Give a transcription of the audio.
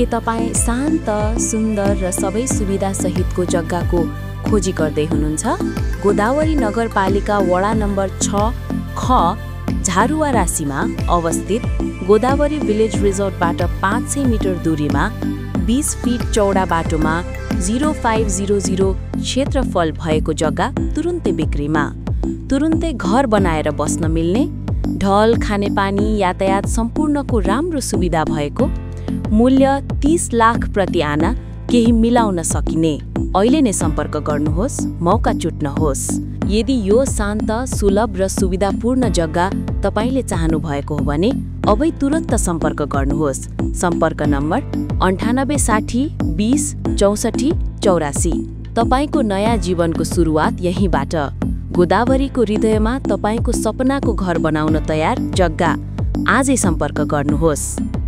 के तपाईँ शान्त, सुन्दर र सबै सुविधा सहितको जग्गाको खोजी गर्दै हुनुहुन्छ? गोदावरी नगरपालिका वडा नम्बर 6 ख झारुवा राशीमा अवस्थित गोदावरी विलेज रिजोर्टबाट 500 मिटर दूरीमा 20 फिट चौडा बाटोमा 0500 क्षेत्रफल भएको जग्गा तुरुन्तै बिक्रीमा। तुरुन्तै घर बनाएर बस्न मिल्ने, ढल, खानेपानी, यातायात सम्पूर्णको राम्रो सुविधा भएको, मूल्य 30 लाख प्रति आना, केही मिलाउन सकिने। अहिले नै सम्पर्क गर्नुहोस्, मौका चुट्नुहोस्। यदि यो शान्त, सुलभ र सुविधापूर्ण जग्गा तपाईले चाहनु भएको हो भने अबै तुरन्त सम्पर्क गर्नुहोस्। सम्पर्क नम्बर 98 60 20 64 84। तपाईको नयाँ जीवनको सुरुवात यहीँबाट। गोदावरीको हृदयमा तपाईको सपनाको घर बनाउन तयार जग्गा। आजै सम्पर्क गर्नुहोस्।